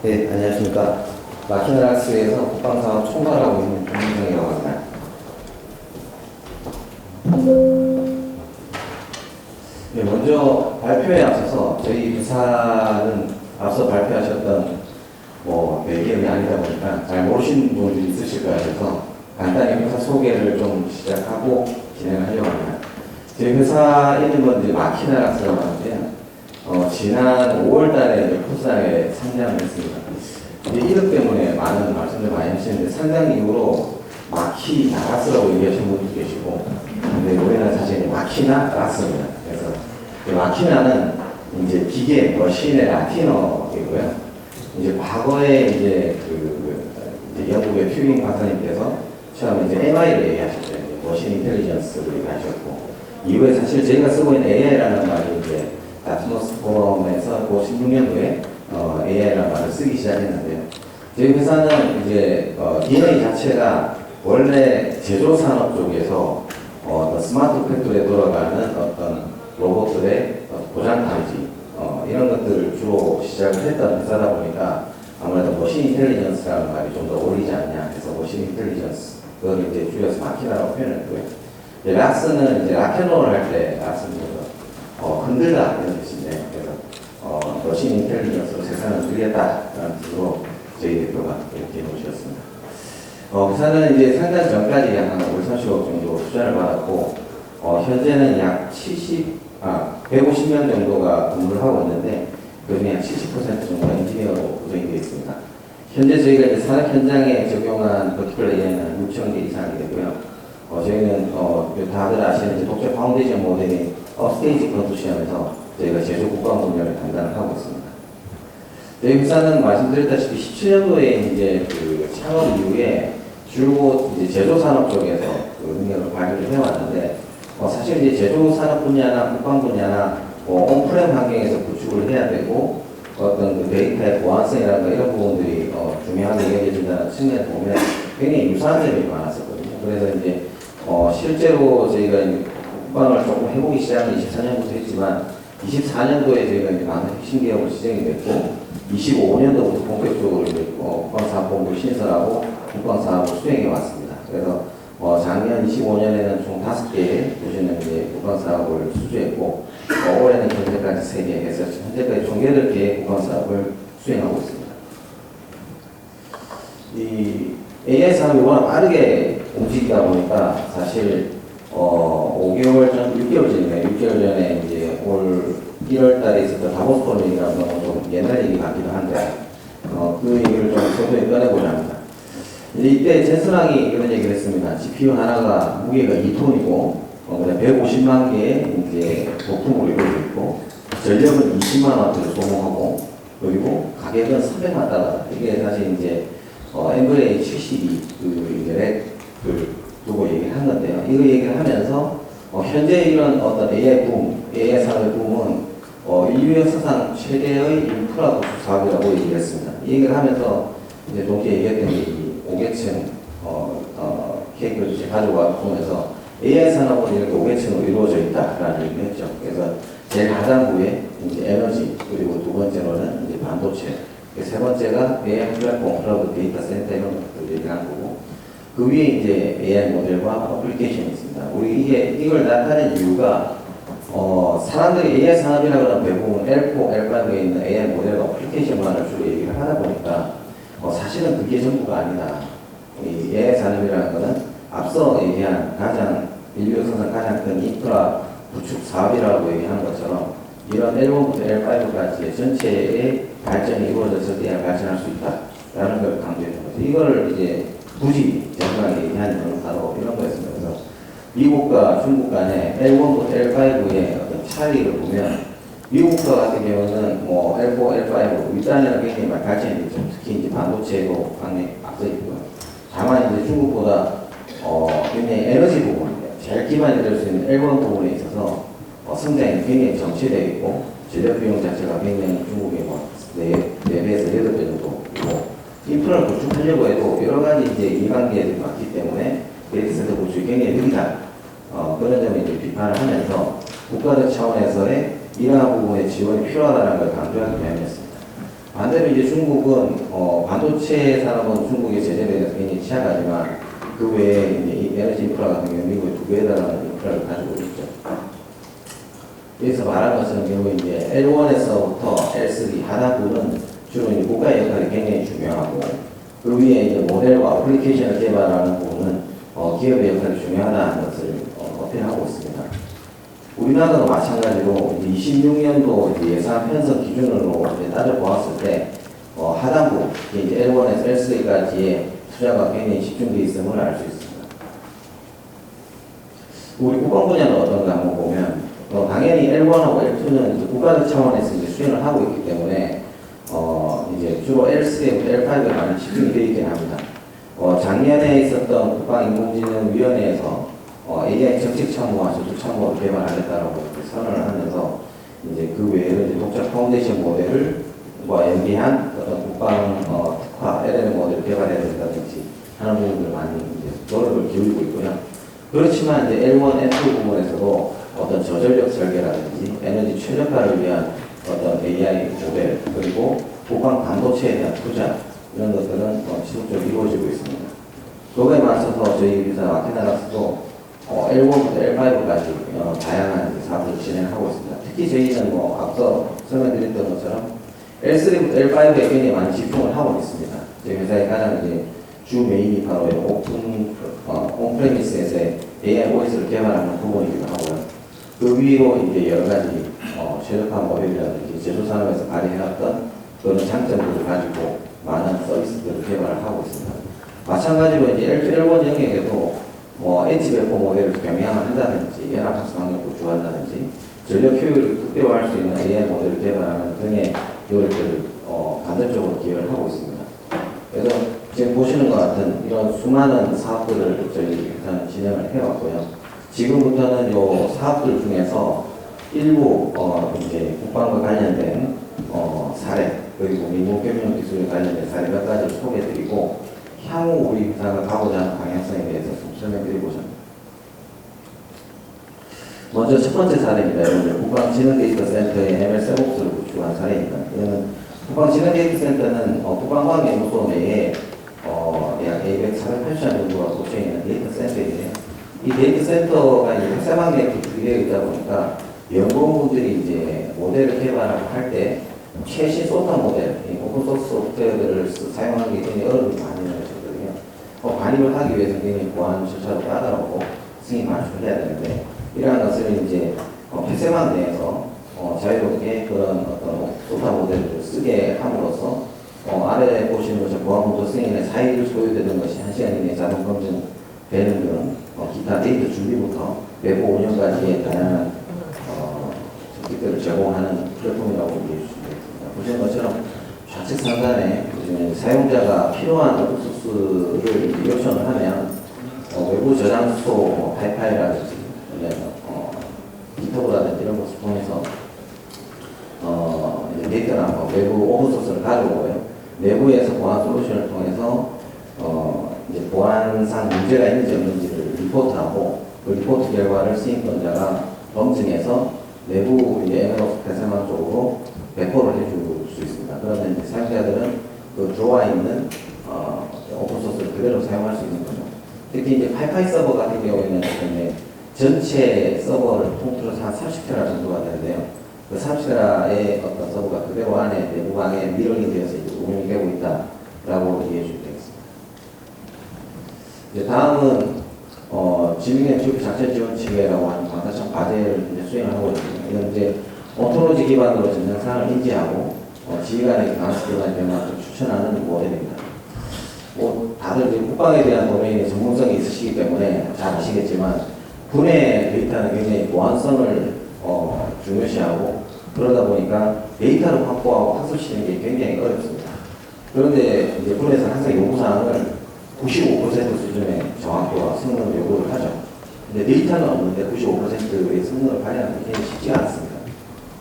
네, 안녕하십니까. 마키나락스에서 국방사업 총괄하고 있는 김민정이라고 합니다. 네, 먼저 발표에 앞서서 저희 회사는 앞서 발표하셨던 매개념이 아니다 보니까 잘 모르시는 분들이 있으실 거라 해서 간단히 회사 소개를 좀 시작하고 진행을 하려고 합니다. 저희 회사 이름은 이제 마키나락스라고 하는데요. 지난 5월 달에 포스닥에 상장을 했습니다. 이름 때문에 많은 말씀들 많이 하시는데 상장 이후로 마키나라스라고 얘기하시는 분도 계시고, 근데 우리는 사실 마키나라스입니다. 그래서 마키나는 이제 기계, 머신의 라틴어이고요. 이제 과거에 이제 이제 영국의 튜링 박사님께서 처음에 이제 MI를 얘기하셨죠. 머신 인텔리전스를 얘기하셨고, 이후에 사실 저희가 쓰고 있는 AI라는 말이 이제 다트머스 포럼에서 16년도에 AI라는 말을 쓰기 시작했는데요. 저희 회사는 이제 DNA 자체가 원래 제조산업 쪽에서 스마트 팩토리에 돌아가는 어떤 로봇들의 고장 탐지 이런 것들을 주로 시작을 했던 회사다 보니까 아무래도 머신 인텔리전스라는 말이 좀 더 어울리지 않냐 해서 머신 인텔리전스 그걸 이제 줄여서 마키나라고 표현했고요. 락스는 이제 락앤롤 할 때 락스는 흔들다 이런 뜻인데, 그래서 머신 인텔리전스로 세상을 누리겠다라는 뜻으로 저희 대표가 이렇게 모셨습니다. 회사는 이제 상장 전까지 한 530억 정도 투자를 받았고, 현재는 약 150명 정도가 근무를 하고 있는데, 그 중에 약 70% 정도가 엔지니어로 구성이 되어 있습니다. 현재 저희가 이제 산업 현장에 적용한 버티컬 AI는 6천 개 이상이 되고요. 저희는 다들 아시는 이제 독자 파운데이션 모델인 업스테이지 컨소시엄에서 저희가 제조 국방 분야를 담당을 하고 있습니다. 저희 회사는 말씀드렸다시피 17년도에 이제 창업 이후에 주로 이제 제조 산업 쪽에서 능력을 발휘를 해왔는데, 사실 이제 제조 산업 분야나 국방 분야나 온프렘 환경에서 구축을 해야 되고 어떤 데이터의 보안성이라든가 이런 부분들이 중요하게 여겨진다는 측면에 보면 굉장히 유사한 점이 많았었거든요. 그래서 이제 실제로 저희가 국방을 조금 해보기 시작은 24년부터 했지만 24년도에 저희가 이제 많은 핵심 개혁을 시작이 됐고 25년도부터 본격적으로 이제 국방사업본부를 신설하고 국방사업을 수행해 왔습니다. 그래서 작년 25년에는 총 5개의 보시는 이제 국방사업을 수주했고 올해는 현재까지 3개 해서 현재까지 총 8개의 국방사업을 수행하고 있습니다. 이 AI 산업이 워낙 빠르게 움직이다 보니까 사실 5개월 전, 6개월 전이네요. 6개월 전에 이제 올 1월 달에 있었던 다보스 포럼이라는 건 좀 옛날 얘기 같기도 한데 그 얘기를 좀 소소히 꺼내보자 합니다. 이때 젠슨왕이 이런 얘기를 했습니다. GPU 하나가 무게가 2톤이고 그다음에 150만 개의 이제 부품으로 이루어져 있고 전력은 20만 와트를 소모하고 그리고 가격은 300만 달러. 이게 사실 이제 엠브레이 72 이제 두고 얘기를 한 건데요. 이거 얘기를 하면서 현재 이런 어떤 AI 붐, AI 산업의 붐은 인류 역사상 최대의 인프라 구축 사업이라고 얘기를 했습니다. 이 얘기를 하면서 이제 동시에 얘기했던 게 5계층 케이크를 이제 가져와 보면서 AI 산업은 이렇게 5계층으로 이루어져 있다라는 얘기를 했죠. 그래서 제일 하단부에 이제 에너지, 그리고 두 번째로는 이제 반도체, 세 번째가 AI 플랫폼, 클라우드 데이터 센터 이런 것들 얘기를 한 거고, 그 위에 이제 AI 모델과 어플리케이션이 있습니다. 우리 이걸 나타낸 이유가 사람들이 AI 산업이라고 하는 대부분 L4, L5에 있는 AI 모델과 어플리케이션만을 주로 얘기를 하다 보니까 사실은 그게 전부가 아니다. 이 AI 산업이라는 것은 앞서 얘기한 인류 역사상 가장 큰 인프라 구축 사업이라고 얘기하는 것처럼 이런 L1부터 L5까지의 전체의 발전이 이루어져서 돼야 발전할 수 있다라는 걸 강조했던 거죠. 이거를 이제 굳이 정확하게 얘기하는 건 바로 이런 거였습니다. 그래서 미국과 중국 간의 L1부터 L5의 어떤 차이를 보면 미국 같은 경우는 L4, L5 윗단에는 굉장히 많이 발전이 됐죠. 특히 이제 반도체도 강하게 앞서 있고요. 다만 이제 중국보다 굉장히 에너지 부분, 제일 기반이 될 수 있는 L1 부분에 있어서 성장이 굉장히 정체되어 있고 전력 비용 자체가 굉장히 중국의 4배에서 8배 정도 있고 인프라를 구축하려고 해도 여러 가지 이제 이관계들이 많기 때문에 데이터 센터 구축이 굉장히 느리다. 그런 점을 이제 비판을 하면서 국가적 차원에서의 이러한 부분의 지원이 필요하다는 걸 강조하기 위함이었습니다. 반대로 이제 중국은 반도체 산업은 중국의 제재에 대해서 굉장히 취약하지만 그 외에 이제 이 에너지 인프라 같은 경우 미국의 2배에 달하는 인프라를 가지고 있죠. 여기서 말한 것은 결국 이제 L1에서부터 L3 하단부는 주로 이제 국가의 역할이 굉장히 중요하고 그 위에 이제 모델과 어플리케이션을 개발하는 부분은 기업의 역할이 중요하다는 것을 어필하고 있습니다. 우리나라도 마찬가지로 이제 26년도 이제 예산 편성 기준으로 이제 따져보았을 때 하단부 이제 L1에서 L3까지의 투자가 굉장히 집중되어 있음을 알 수 있습니다. 우리 국방 분야는 어떤가 한번 보면 당연히 L1하고 L2는 이제 국가적 차원에서 이제 수행을 하고 있기 때문에 이제 주로 L3부터 L5에 많이 집중이 되어 있긴 합니다. 작년에 있었던 국방인공지능위원회에서 AI 정책참모와 전투참모를 개발하겠다라고 선언을 하면서 이제 그 외에도 이제 독자 파운데이션 모델을 연계한 어떤 국방 특화 LLM 모델을 개발해야 된다든지 하는 부분들 많이 이제 노력을 기울이고 있고요. 그렇지만 이제 L1, L2 부분에서도 어떤 저전력 설계라든지 에너지 최적화를 위한 어떤 AI 모델 그리고 국방 반도체에 대한 투자 이런 것들은 지속적으로 이루어지고 있습니다. 그거에 맞서서 저희 회사 마케나락스도 L1부터 L5까지 다양한 사업을 진행하고 있습니다. 특히 저희는 앞서 설명드렸던 것처럼 L3부터 L5에 굉장히 많이 집중을 하고 있습니다. 저희 회사의 가장 이제 주 메인이 바로 온프레미스에서의 AI OS를 개발하는 부분이기도 하고요. 그 위로 이제 여러 가지 최적화 모델이라든지 제조산업에서 발휘해왔던 그런 장점들을 가지고 많은 서비스들을 개발을 하고 있습니다. 마찬가지로 이제 L2, L1 영역에도 H-배포 모델을 경영을 한다든지 연합학습 환경을 구축한다든지 전력 효율을 극대화할 수 있는 AI 모델을 개발하는 등의 노력들을 간접적으로 기여를 하고 있습니다. 그래서 지금 보시는 것 같은 이런 수많은 사업들을 저희 회사는 진행을 해왔고요. 지금부터는 이 사업들 중에서 일부 이제 국방과 관련된 사례 그리고 민간경영 기술에 관련된 사례 몇 가지를 소개해드리고 향후 우리 회사가 가고자 하는 방향성에 대해서 좀 설명드리고자 합니다. 먼저 첫 번째 사례입니다. 여러분들 국방지능데이터센터의 ML 셋업스를 구축한 사례입니다. 이거는 국방지능데이터센터는 국방과학연구소 내에 약 480년 정도가 고쳐 있는 데이터 센터인데요. 이 데이터 센터가 이제 획사방에 구축되어 있다 보니까 연구원분들이 이제 모델을 개발하고 할 때 최신 소프트웨어 모델, 오픈소스 소프트웨어들을 사용하는 게 굉장히 어려움이 많이 있거든요. 반입을 하기 위해서 굉장히 보안 절차도 까다롭고 승인 맞추고 해야 되는데 이러한 것을 이제 획사방 내에서 자유롭게 그런 어떤 소프트웨어 모델을 쓰게 함으로써 아래 보시는 것처럼 보안부도 승인의 4일 소요되는 것이 1시간 이내에 자동 검증되는 등 기타 데이터 준비부터 외부 운영까지의 다양한 기들을 제공하는 플랫폼이라고 이해해 주시면 되겠습니다. 보시는 것처럼 좌측 상단에 사용자가 필요한 오픈소스를 요청을 하면 외부 저장소 파이프라든지 기터브라든지 이런 것을 통해서 데이터나 외부 오픈소스를 가져오고요. 내부에서 보안 솔루션을 통해서 이제 보안상 문제가 있는지 없는지를 리포트하고 그 리포트 결과를 수익권자가 검증해서 내부 이제 MLOps 대상망 쪽으로 배포를 해줄 수 있습니다. 그러면 이제 사용자들은 그 들어와 있는 오픈소스를 그대로 사용할 수 있는 거죠. 특히 이제 파이파이 서버 같은 경우에는 전체 서버를 통틀어서 한 30테라 정도가 되는데요. 그 30테라의 어떤 서버가 그대로 안에 내부방에 미러링 되어서 이제 운영이 되고 있다라고 이해해 주시면 되겠습니다. 이제 다음은 지능형 지역 작전 지원 체계라고 하는 방사청 과제를 이제 수행을 하고 있습니다. 이건 이제 오토로지 기반으로 증상을 인지하고 지휘관에게 강습기관 변화를 추천하는 모델입니다. 다들 이제 국방에 대한 도메인의 전문성이 있으시기 때문에 잘 아시겠지만 군의 데이터는 굉장히 보안성을 중요시하고 그러다 보니까 데이터를 확보하고 학습시키는 게 굉장히 어렵습니다. 그런데 이제 군에서는 항상 요구사항을 95% 수준의 정확도와 성능을 요구를 하죠. 근데 데이터는 없는데 95%의 성능을 발휘하는 게 굉장히 쉽지가 않습니다.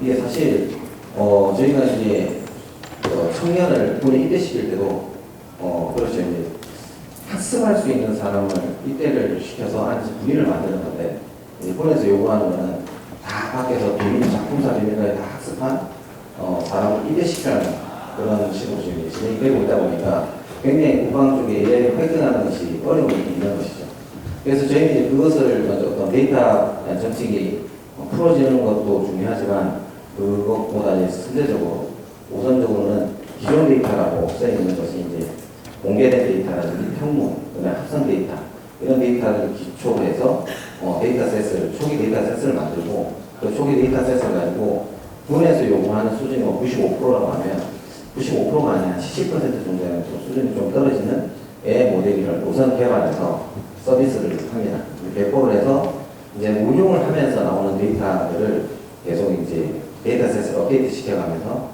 이게 사실 저희가 이제 청년을 군에 입대시킬 때도 그렇죠. 이제 학습할 수 있는 사람을 입대를 시켜서 안에서 분위를 만드는 건데 군에서 요구하는 거는 다 밖에서 작품사 비밀과에 다 학습한 사람을 입대시키라는 그런 식으로 지금 진행이 되고 있다 보니까 굉장히 국방 쪽에 AI를 획득하는 것이 어려움이 있는 것이죠. 그래서 저희는 이제 그것을 먼저 어떤 데이터 정책이 풀어지는 것도 중요하지만 그것보다 이제 선제적으로 우선적으로는 기존 데이터라고 써 있는 것이 이제 공개된 데이터라든지 평문, 그다음에 합성 데이터 이런 데이터를 기초로 해서 데이터셋을 초기 데이터셋을 만들고 그 초기 데이터셋을 가지고 군에서 요구하는 수준이 95%라고 하면 95%가 아니라 70% 정도의 수준이 좀 떨어지는 AI 모델을 우선 개발해서 서비스를 합니다. 배포를 해서 이제 운용을 하면서 나오는 데이터들을 계속 이제 데이터셋을 업데이트 시켜가면서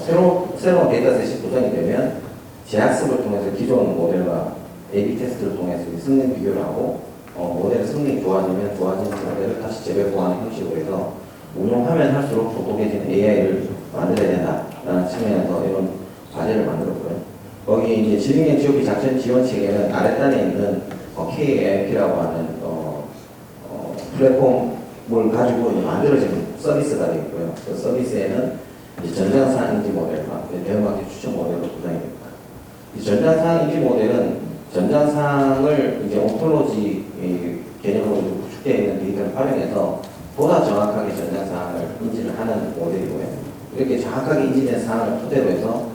새로운 데이터셋이 구성이 되면 재학습을 통해서 기존 모델과 A/B 테스트를 통해서 성능 비교를 하고 모델 성능이 좋아지는 모델을 다시 재배포하는 형식으로 해서 운용하면 할수록 똑똑해진 AI를 만들어야 된다라는 측면에서 이런 과제를 만들었고요. 거기 이제 지능형 GOP 작전 지원 체계는 아랫단에 있는 KAIP라고 하는 플랫폼을 가지고 만들어진 서비스가 되고요. 그 서비스에는 이제 전장상 인지 모델과 대응관계 추천 모델로 구성이 됩니다. 이 전장상 인지 모델은 전장상을 이제 온톨로지 개념으로 구축되어 있는 데이터를 활용해서 보다 정확하게 전장상을 인지를 하는 모델이고요. 이렇게 정확하게 인지된 사항을 토대로 해서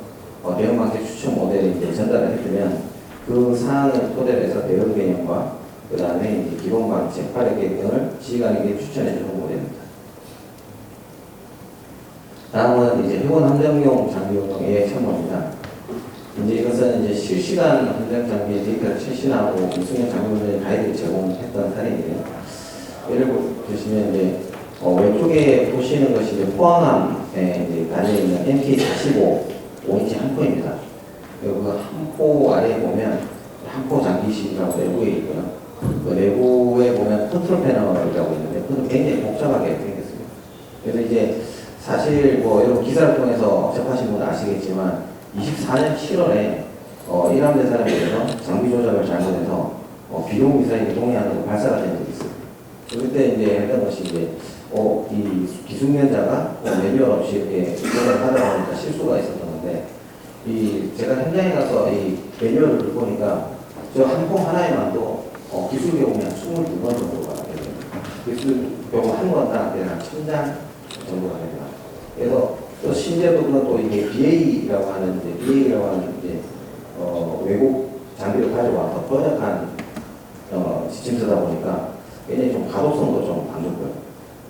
대응관계 추천 모델이 이제 전달을 해주면 그 사항을 토대로 해서 대응 개념과 그 다음에 이제 기본 방책, 발효 계획 등을 지휘관에게 추천해주는 모델입니다. 다음은 이제 해군 함정용 장비 운용 AI 참모입니다. 이제 이것은 이제 실시간 함정 장비의 데이터를 최신하고 미승용 장비 운용 가이드를 제공했던 사례인데요. 예를 보시면 이제 왼쪽에 보시는 것이 이제 포항함에 이제 달려있는 MK45 5인치 함포입니다. 그리고 그 함포 아래에 보면 함포 장비실이라고 내부에 있고요. 그 내부에 보면 컨트롤 패널이라고 있는데 그것도 굉장히 복잡하게 생겼습니다. 그래서 이제 사실 뭐 여러분 기사를 통해서 접하신 분은 아시겠지만 24년 7월에 이람대 사람에 대해서 장비 조작을 잘못해서 비용 미사일이 동해안으로 발사가 된 적이 있습니다. 그때 이제 했던 것이 이제 이 기숙련자가 매뉴얼 없이 이렇게 조작을 하다 보니까 실수가 있었던 건데 제가 현장에 가서 이 매뉴얼을 보니까 저 항공 하나에만도 기술 경험이 한 22번 정도가 됩니다. 기술 경험 한 건당 한 1000장 정도가 됩니다. 그래서 또 심지어도 또 이게 BA라고 하는 이제 외국 장비를 가져와서 번역한 지침서다 보니까 굉장히 좀 가독성도 좀 안 좋고요.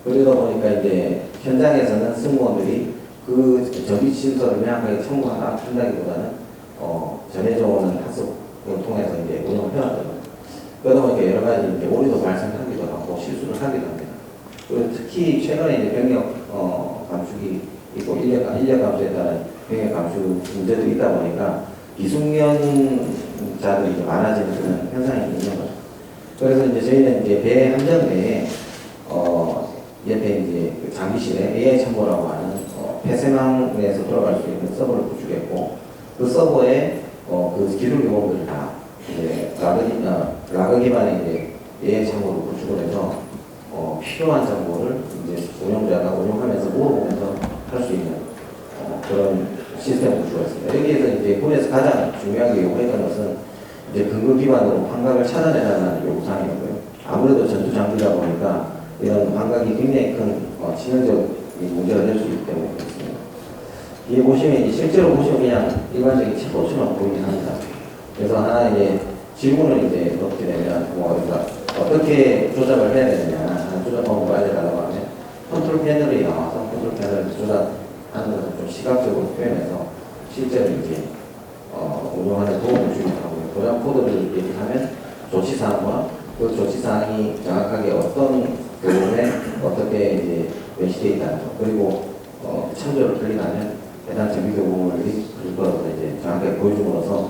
그러다 보니까 이제 현장에서는 승무원들이 그 정비 지침서를 명확하게 한다기보다는 전해져 오는 학습을 통해서 이제 운영을 해왔던 거죠. 그러다 보니까 여러 가지 이제 오류도 발생하기도 하고 실수를 하기도 합니다. 그리고 특히 최근에 이제 병력 감축이 있고 인력 감소에 따른 병력 감축 문제도 있다 보니까 비숙련자들이 이제 많아지는 그런 현상이 있는 거죠. 그래서 이제 저희는 이제 배 함정 내에 옆에 이제 그 장비실에 AI 참고라고 하는 폐쇄망에서 돌아갈 수 있는 서버를 구축했고 그 서버에 그 기술 경험들을 다 이제 라그 기반의 이제 AI 참고를 구축을 해서 필요한 정보를 이제 운영자가 운영하면서 물어보면서 할 수 있는 그런 시스템을 구축했습니다. 여기에서 이제 군에서 가장 중요하게 요구했던 것은 이제 근거 기반으로 환각을 차단해달라는 요구사항이었고요. 아무래도 전투 장비다 보니까 이런 환각이 굉장히 큰 치명적인 문제가 될 수 있기 때문에 그렇습니다. 이게 보시면 실제로 보시면 그냥 일반적인 칩보처럼 보이긴 합니다. 그래서 하나 이제 질문을 이제 넣게 되면 그러니까 어떻게 조작을 해야 되느냐 조작 방법을 알려달라고 하면 컨트롤 패널이 나와서 컨트롤 패널을 조작하는 것을 좀 시각적으로 표현해서 실제로 이제 운영하는 도움을 주기도 하고요. 조작 코드를 얘기하면 조치사항과 그 조치사항이 정확하게 어떤 경우에 어떻게 이제 메시되어 있다는 것 그리고 참조를 틀리다면 해당 정비 교범을 일컬어서 이제 정확하게 보여줌으로써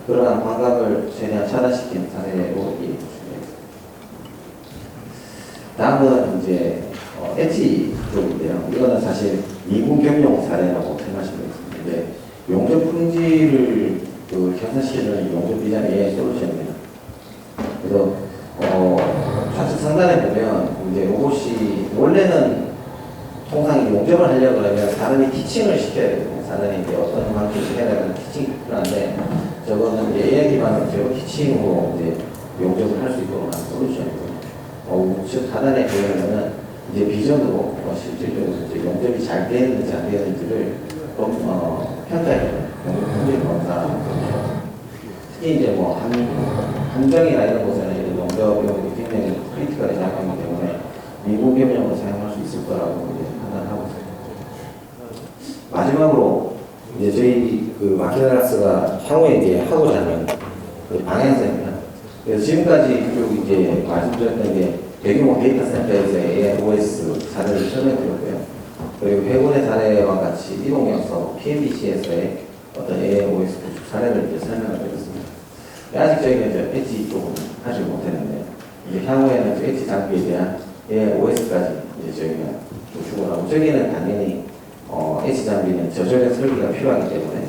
그러한 환각을 최대한 차단시킨 사례로 얘기해주시면 다음은 이제 엣지 쪽인데요. 이거는 사실 미군 경용 사례라고 생각하시면 되겠습니다. 이제 용접 품질을 향상시키는 용접 디자인 AI 솔루션입니다. 그래서 좌측 상단에 보면 이제 로봇이 원래는 통상 용접을 하려고 하면 사람이 티칭을 시켜야 되거든요. 사단이 이제 어떤 방식으로 해야 되는 티칭이 필요한데, 저거는 이제 AI 기반의 제로 티칭으로 이제 용접을 할 수 있도록 하는 솔루션이고요. 우측 하단에 보면은 이제 비전으로 실질적으로 이제 용접이 잘 되는지 안 되는지를 평가해요. 용접 검사. 특히 이제 뭐 함정이나 이런 곳에는 이런 용접용이 굉장히 크리티컬하게 작용하기 때문에 미국 협력으로 사용할 수 있을 거라고 이제 판단하고 있습니다. 마지막으로 이제 저희 그 마키나락스가 향후에 이제 하고자 하는 그 방향성입니다. 그래서 지금까지 쭉 이제 말씀드렸던 게 대규모 데이터 센터에서의 AIOS 사례를 설명드렸고요. 그리고 회군의 사례와 같이 이동영서 PMBC에서의 어떤 AIOS 구축 사례를 이제 설명을 드렸습니다. 아직 저희가 이제 엣지 쪽은 하지 못했는데, 이제 향후에는 그 엣지 장비에 대한 AIOS까지 이제 저희가 구축을 하고, 저기는 당연히 엣지 장비는 저전력 설계가 필요하기 때문에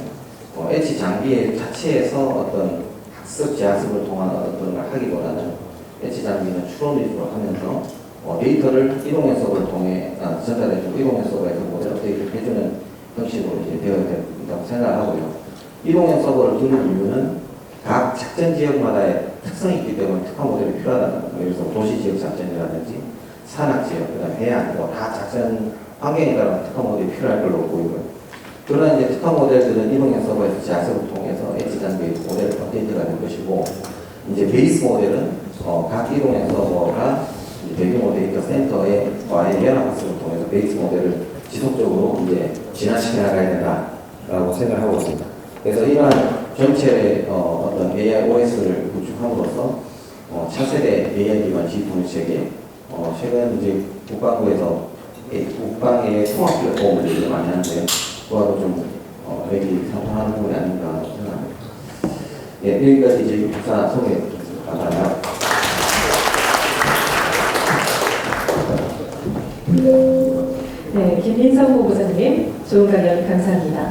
엣지 장비 자체에서 어떤 학습, 재학습을 통한 어떤 걸 하기보다는 엣지 장비는 추론 위주로 하면서 데이터를 이동형 서버를 통해 전달해주고 이동형 서버에서 모델 업데이트를 해주는 형식으로 이제 되어야 된다고 생각하고요. 이동형 서버를 두는 이유는 각 작전 지역마다의 특성이 있기 때문에 특화 모델이 필요하다는 거예요. 예를 들어서 도시 지역 작전이라든지 산악 지역, 그다음 해안, 다 작전 환경에 따라 특화 모델이 필요할 걸로 보이고요. 그러나 이제 특화 모델들은 이동형 서버에서 재학습을 통해서 엣지 장비의 모델 업데이트가 될 것이고, 이제 베이스 모델은 각 이동형 서버가 대규모 데이터 센터와의 연합학습을 통해서 베이스 모델을 지속적으로 이제 진화시켜 나가야 된다라고 생각하고 있습니다. 그래서 이러한 전체 어떤 AIOS를 구축함으로써 차세대 AI 기반 지휘통일 체계, 최근 이제 국방부에서 국방의 통합 플랫폼을 이제 많이 하는데요. 그거하고 좀 여기 상통하는 부분이 아닌가 생각합니다. 예, 여기까지 이제 부사 소개드리겠습니다. 감사합니다. 네, 김민성 본부장님, 좋은 강연 감사합니다.